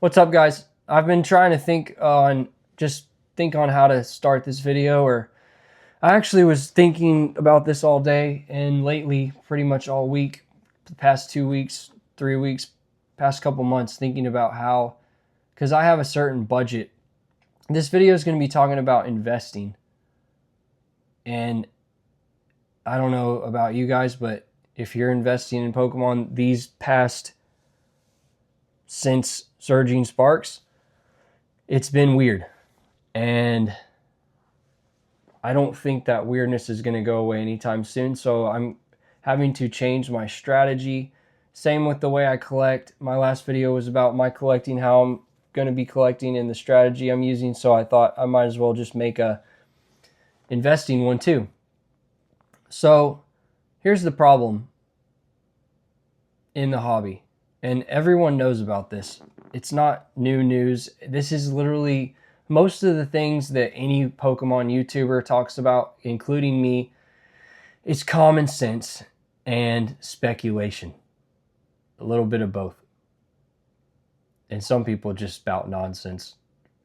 What's up, guys? I've been trying to think on how to start this video, or I actually was thinking about this all day and lately, pretty much all week, the past 2 weeks, 3 weeks, past couple months, thinking about how, because I have a certain budget. This video is going to be talking about investing. And I don't know about you guys, but if you're investing in Pokemon since Surging Sparks, it's been weird. And I don't think that weirdness is going to go away anytime soon. So I'm having to change my strategy. Same with the way I collect. My last video was about my collecting, how I'm going to be collecting, and the strategy I'm using. So I thought I might as well just make a investing one too. So here's the problem in the hobby. And everyone knows about this. It's not new news. This is literally most of the things that any Pokemon YouTuber talks about, including me, is common sense and speculation. A little bit of both. And some people just spout nonsense.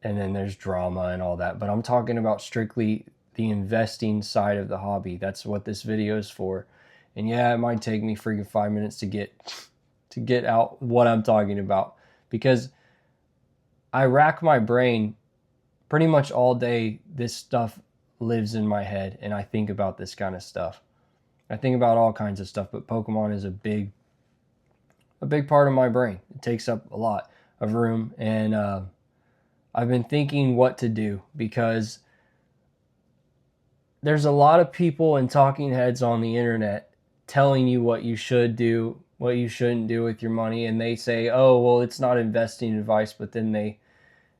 And then there's drama and all that. But I'm talking about strictly the investing side of the hobby. That's what this video is for. And yeah, it might take me freaking 5 minutes to get out what I'm talking about, because I rack my brain pretty much all day. This stuff lives in my head and I think about this kind of stuff. I think about all kinds of stuff, but Pokemon is a big part of my brain. It takes up a lot of room, and I've been thinking what to do, because there's a lot of people and talking heads on the internet telling you what you should do, what you shouldn't do with your money. And they say, oh, well, it's not investing advice, but then they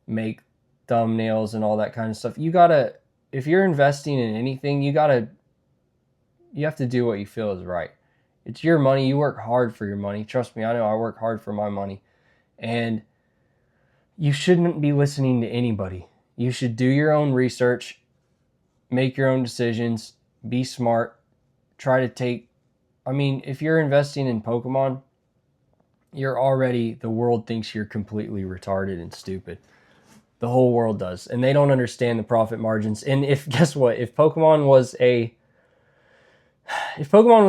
make thumbnails and all that kind of stuff. If you're investing in anything, you have to do what you feel is right. It's your money. You work hard for your money. Trust me, I know I work hard for my money. And you shouldn't be listening to anybody. You should do your own research, make your own decisions, be smart, if you're investing in Pokemon, the world thinks you're completely retarded and stupid. The whole world does. And they don't understand the profit margins. And guess what? If Pokemon was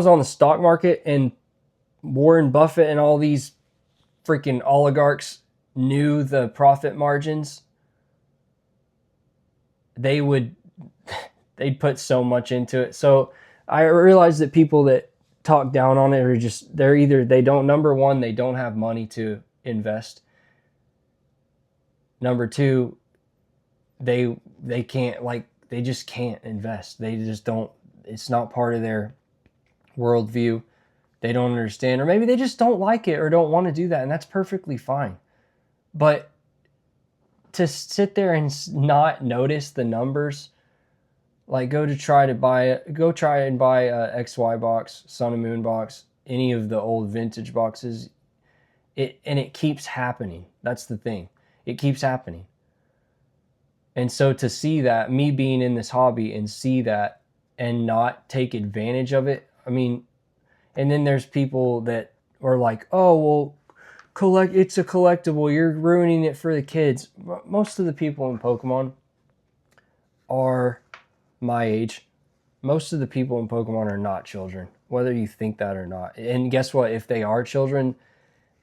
on the stock market and Warren Buffett and all these freaking oligarchs knew the profit margins, they'd put so much into it. So I realized that people that talk down on it they don't have money to invest. Number two, they just can't invest. They just don't. It's not part of their worldview. They don't understand, or maybe they just don't like it or don't want to do that, and that's perfectly fine. But to sit there and not notice the numbers, like go try and buy a XY box, Sun and Moon box, any of the old vintage boxes, it keeps happening. That's the thing. It keeps happening. And so to see that, me being in this hobby and see that and not take advantage of it, and then there's people that are like, oh, well, it's a collectible, you're ruining it for the kids. Most of the people in Pokemon are my age. Most of the people in Pokemon are not children, whether you think that or not. And guess what? If they are children,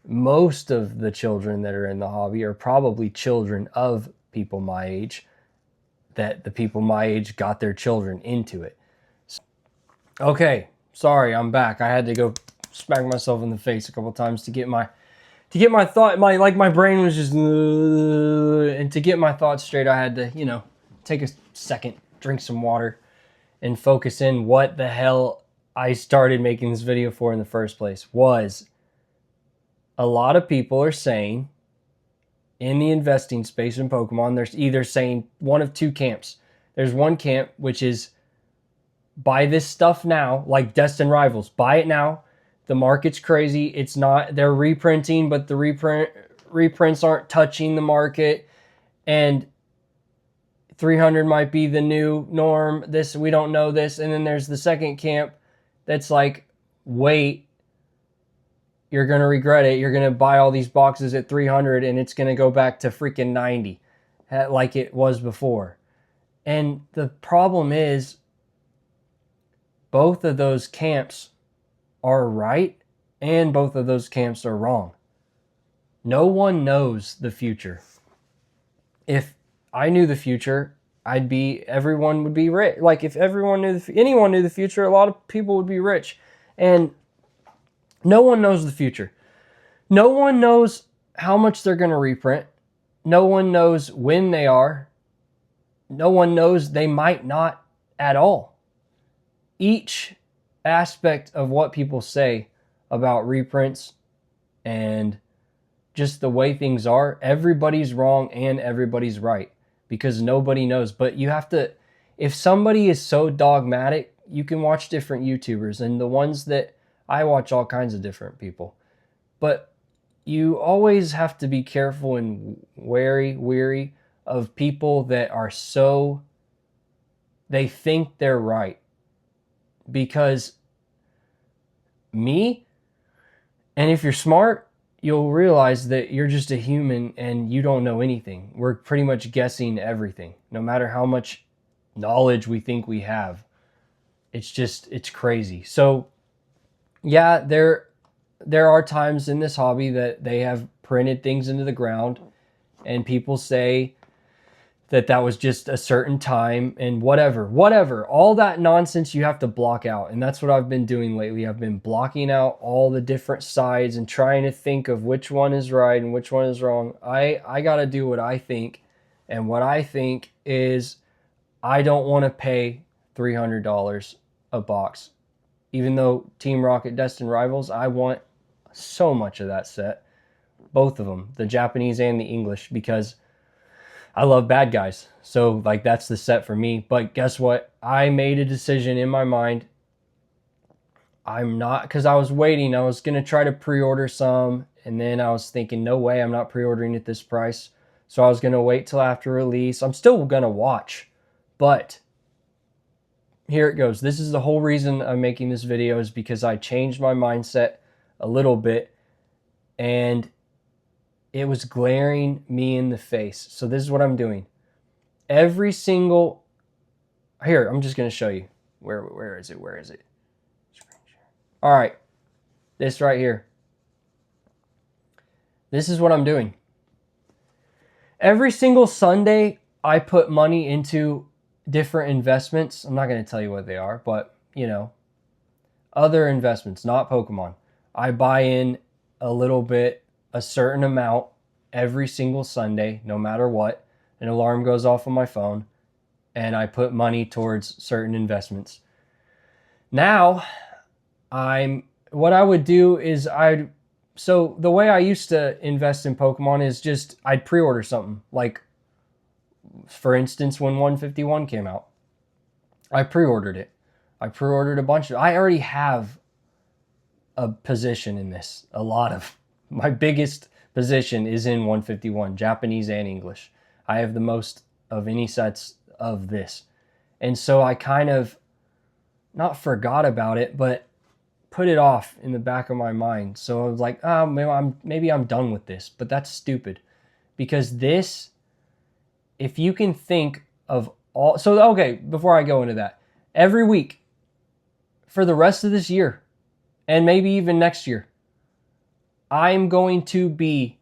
most of the children that are in the hobby are probably children of people my age, that the people my age got their children into it. Okay, sorry, I'm back. I had to go smack myself in the face a couple times to get my thought, my brain was just, and to get my thoughts straight, I had to, take a second, drink some water, and focus in what the hell I started making this video for in the first place. Was a lot of people are saying in the investing space in Pokemon, there's either saying one of two camps. There's one camp which is buy this stuff now, like Destined Rivals. Buy it now. The market's crazy. It's not, they're reprinting, but the reprints aren't touching the market. And 300 might be the new norm. We don't know this. And then there's the second camp that's like, wait, you're going to regret it. You're going to buy all these boxes at 300 and it's going to go back to freaking 90 like it was before. And the problem is both of those camps are right and both of those camps are wrong. No one knows the future. If I knew the future, everyone would be rich. Like if anyone knew the future, a lot of people would be rich. And no one knows the future. No one knows how much they're going to reprint. No one knows when they are. No one knows they might not at all. Each aspect of what people say about reprints and just the way things are, everybody's wrong and everybody's right because nobody knows. But you have to, if somebody is so dogmatic, you can watch different YouTubers, and the ones that I watch all kinds of different people. But you always have to be careful and weary of people that are they think they're right. Because me, and if you're smart, you'll realize that you're just a human and you don't know anything. We're pretty much guessing everything, no matter how much knowledge we think we have. It's crazy. So yeah, there are times in this hobby that they have printed things into the ground and people say that was just a certain time and whatever. All that nonsense you have to block out. And that's what I've been doing lately. I've been blocking out all the different sides and trying to think of which one is right and which one is wrong. I got to do what I think. And what I think is I don't want to pay $300 a box. Even though Team Rocket Destined Rivals, I want so much of that set. Both of them, the Japanese and the English, because I love bad guys. So like that's the set for me. But guess what? I made a decision in my mind. I'm not, because I was waiting. I was going to try to pre-order some. And then I was thinking, no way, I'm not pre-ordering at this price. So I was going to wait till after release. I'm still going to watch. But here it goes. This is the whole reason I'm making this video, is because I changed my mindset a little bit. And it was glaring me in the face. So this is what I'm doing. Every single... Here, I'm just going to show you. Where is it? Where is it? All right. This right here. This is what I'm doing. Every single Sunday, I put money into different investments. I'm not going to tell you what they are, but, you know, other investments, not Pokemon. I buy in a little bit, a certain amount every single Sunday, no matter what. An alarm goes off on my phone, and I put money towards certain investments. Now, what I would do is so the way I used to invest in Pokemon is just I'd pre-order something. Like, for instance, when 151 came out, I pre-ordered it. I pre-ordered a bunch of... I already have a position in this. A lot of... My biggest position is in 151, Japanese and English. I have the most of any sets of this. And so I kind of not forgot about it, but put it off in the back of my mind. So I was like, oh, maybe I'm done with this. But that's stupid. Because this, if you can think of all... So, okay, before I go into that, every week for the rest of this year, and maybe even next year, I'm going to be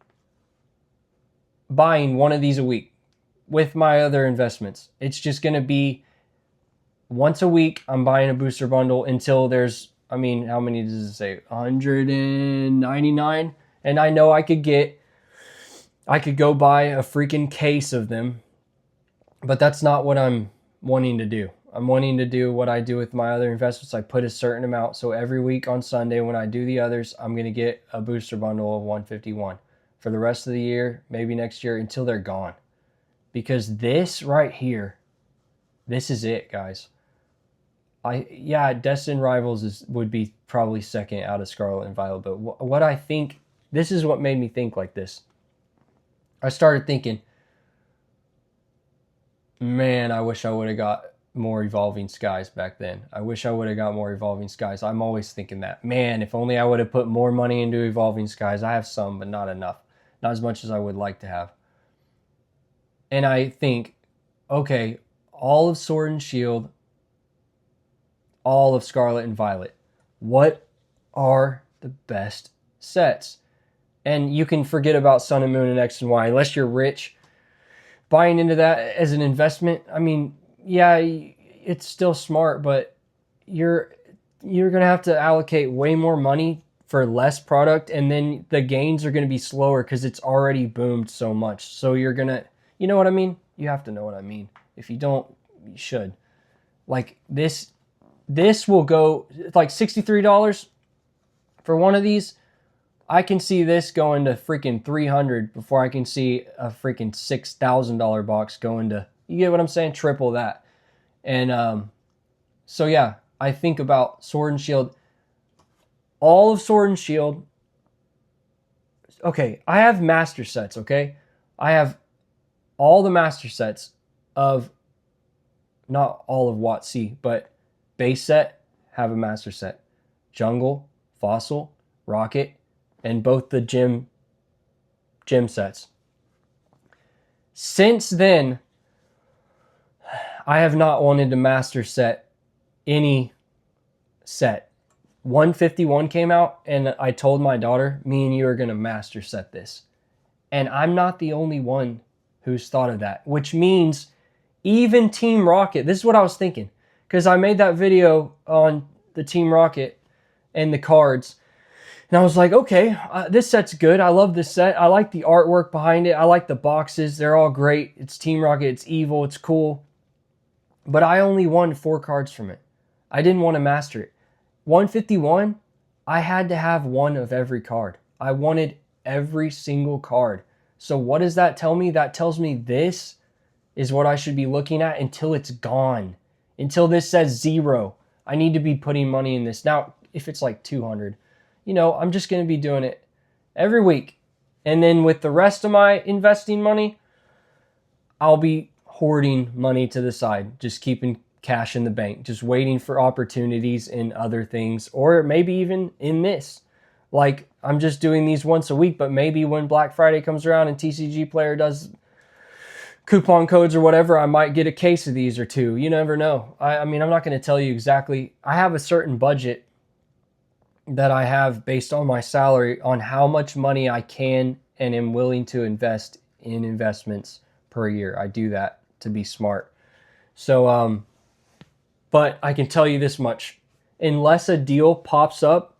buying one of these a week with my other investments. It's just going to be once a week. I'm buying a booster bundle until there's, I mean, how many does it say? 199. And I know I could go buy a freaking case of them, but that's not what I'm wanting to do. I'm wanting to do what I do with my other investments. I put a certain amount. So every week on Sunday when I do the others, I'm going to get a booster bundle of 151 for the rest of the year, maybe next year, until they're gone. Because this right here, this is it, guys. Destined Rivals would be probably second out of Scarlet and Violet. But what I think, this is what made me think like this. I started thinking, man, I wish I would have got more Evolving Skies back then. I wish I would have got more Evolving Skies. I'm always thinking that. Man, if only I would have put more money into Evolving Skies. I have some, but not enough. Not as much as I would like to have. And I think, okay, all of Sword and Shield, all of Scarlet and Violet. What are the best sets? And you can forget about Sun and Moon and X and Y unless you're rich. Buying into that as an investment, I mean, yeah, it's still smart, but you're gonna have to allocate way more money for less product, and then the gains are gonna be slower because it's already boomed so much. So you're gonna, you know what I mean? You have to know what I mean. If you don't, you should. Like this will go like $63 for one of these. I can see this going to freaking $300 before I can see a freaking $6,000 box going to, you get what I'm saying? Triple that. And so yeah, I think about Sword and Shield. All of Sword and Shield. Okay, I have master sets, okay? I have all the master sets of, not all of WotC, but base set, have a master set. Jungle, Fossil, Rocket, and both the gym sets. Since then, I have not wanted to master set any set. 151 came out, and I told my daughter, me and you are going to master set this. And I'm not the only one who's thought of that, which means even Team Rocket, this is what I was thinking, because I made that video on the Team Rocket and the cards. And I was like, okay, this set's good. I love this set. I like the artwork behind it. I like the boxes. They're all great. It's Team Rocket. It's evil. It's cool. But I only won 4 cards from it. I didn't want to master it. 151, I had to have one of every card. I wanted every single card. So what does that tell me? That tells me this is what I should be looking at until it's gone. Until this says 0. I need to be putting money in this. Now, if it's like 200, you know, I'm just going to be doing it every week. And then with the rest of my investing money, I'll be hoarding money to the side, just keeping cash in the bank, just waiting for opportunities in other things, or maybe even in this. Like, I'm just doing these once a week, but maybe when Black Friday comes around and TCG Player does coupon codes or whatever, I might get a case of these or 2. You never know. I mean, I'm not going to tell you exactly. I have a certain budget that I have based on my salary on how much money I can and am willing to invest in investments per year. I do that to be smart. So, but I can tell you this much. Unless a deal pops up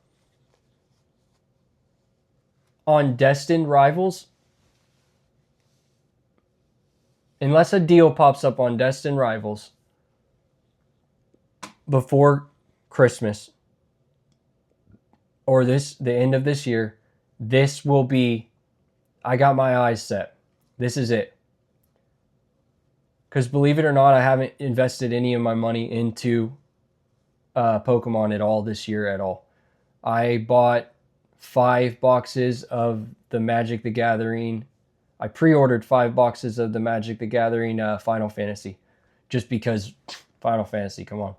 on Destined Rivals, before Christmas, or the end of this year, this will be, I got my eyes set. This is it. Because believe it or not, I haven't invested any of my money into Pokemon at all this year at all. I bought 5 boxes of the Magic the Gathering. I pre-ordered 5 boxes of the Magic the Gathering Final Fantasy. Just because Final Fantasy, come on.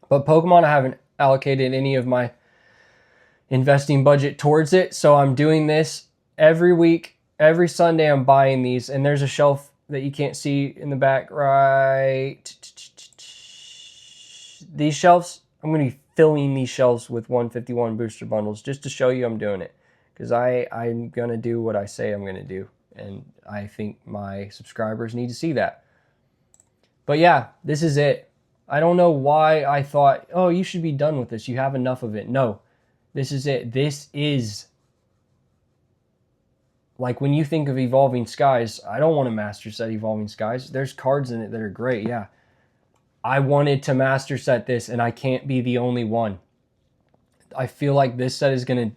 But Pokemon, I haven't allocated any of my investing budget towards it. So I'm doing this every week. Every Sunday I'm buying these. And there's a shelf that you can't see in the back, right? These shelves, I'm going to be filling these shelves with 151 booster bundles just to show you I'm doing it. Because I'm going to do what I say I'm going to do. And I think my subscribers need to see that. But yeah, this is it. I don't know why I thought, oh, you should be done with this. You have enough of it. No, this is it. This is, like, when you think of Evolving Skies, I don't want to master set Evolving Skies. There's cards in it that are great, yeah. I wanted to master set this, and I can't be the only one. I feel like this set is going to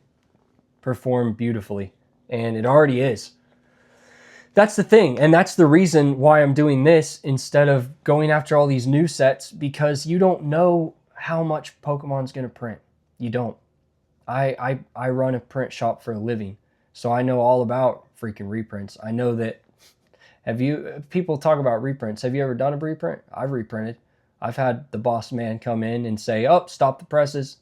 perform beautifully, and it already is. That's the thing, and that's the reason why I'm doing this instead of going after all these new sets, because you don't know how much Pokemon's going to print. You don't. I run a print shop for a living, so I know all about freaking reprints. I know that, people talk about reprints. Have you ever done a reprint? I've reprinted. I've had the boss man come in and say, oh, stop the presses.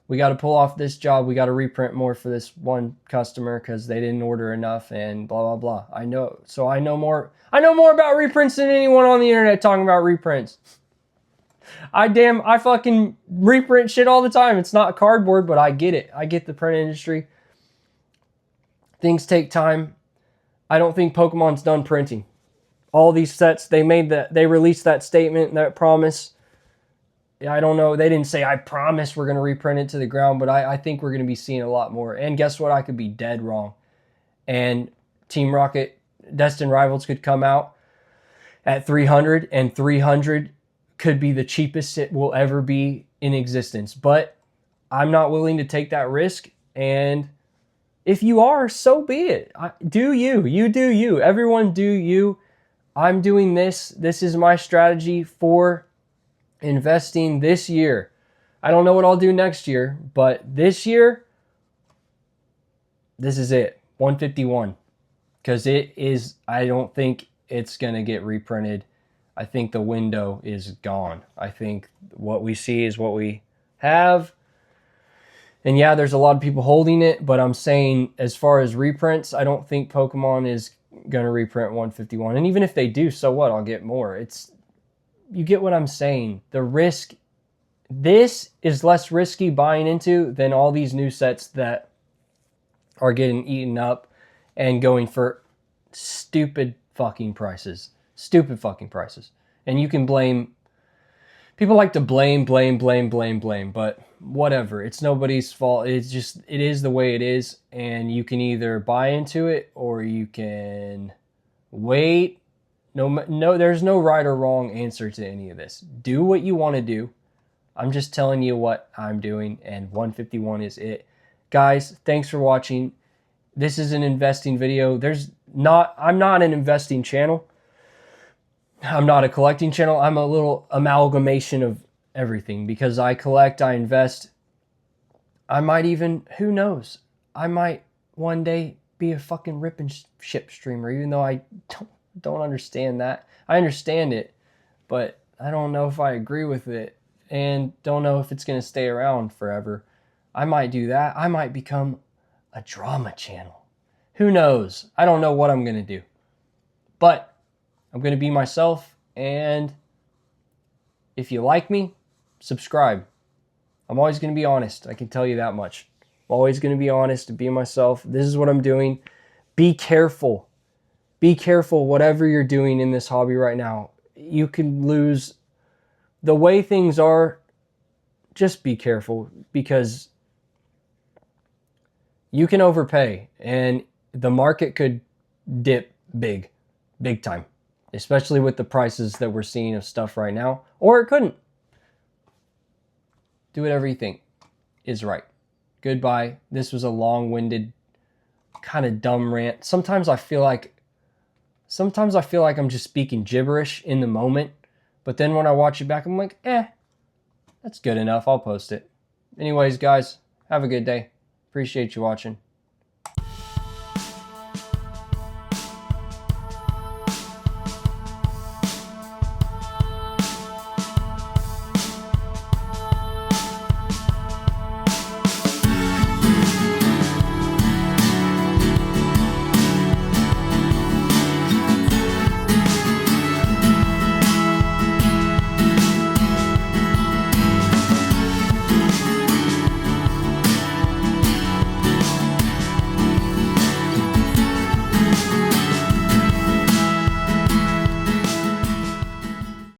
We got to pull off this job. We got to reprint more for this one customer because they didn't order enough and blah, blah, blah. I know. So I know more about reprints than anyone on the internet talking about reprints. I fucking reprint shit all the time. It's not cardboard, but I get it. I get the print industry. Things take time. I don't think Pokemon's done printing. All these sets, they released that statement, that promise. I don't know. They didn't say, I promise we're going to reprint it to the ground, but I think we're going to be seeing a lot more. And guess what? I could be dead wrong. And Team Rocket Destined Rivals could come out at 300, and 300 could be the cheapest it will ever be in existence. But I'm not willing to take that risk. And if you are, so be it. Do you. You do you. Everyone do you. I'm doing this. This is my strategy for investing this year. I don't know what I'll do next year, but this year, this is it. 151. Because I don't think it's going to get reprinted. I think the window is gone. I think what we see is what we have. And yeah, there's a lot of people holding it, but I'm saying as far as reprints, I don't think Pokemon is going to reprint 151. And even if they do, so what? I'll get more. You get what I'm saying. The risk, this is less risky buying into than all these new sets that are getting eaten up and going for stupid fucking prices. Stupid fucking prices. And you can blame, people like to blame, but whatever. It's nobody's fault. It is the way it is. And you can either buy into it or you can wait. No, there's no right or wrong answer to any of this. Do what you want to do. I'm just telling you what I'm doing, and 151 is it. Guys, thanks for watching. This is an investing video. I'm not an investing channel. I'm not a collecting channel. I'm a little amalgamation of everything because I collect, I invest. I might even, who knows? I might one day be a fucking rip and ship streamer, even though I don't understand that. I understand it, but I don't know if I agree with it and don't know if it's going to stay around forever. I might do that. I might become a drama channel. Who knows? I don't know what I'm going to do, but I'm going to be myself. And if you like me, subscribe. I'm always going to be honest. I can tell you that much. I'm always going to be honest and be myself. This is what I'm doing. Be careful. Be careful whatever you're doing in this hobby right now. You can lose. The way things are, just be careful because you can overpay and the market could dip big time, especially with the prices that we're seeing of stuff right now, or it couldn't. Do whatever you think is right. Goodbye. This was a long-winded, kind of dumb rant. Sometimes I feel like I'm just speaking gibberish in the moment, but then when I watch it back, I'm like, that's good enough. I'll post it. Anyways, guys, have a good day. Appreciate you watching.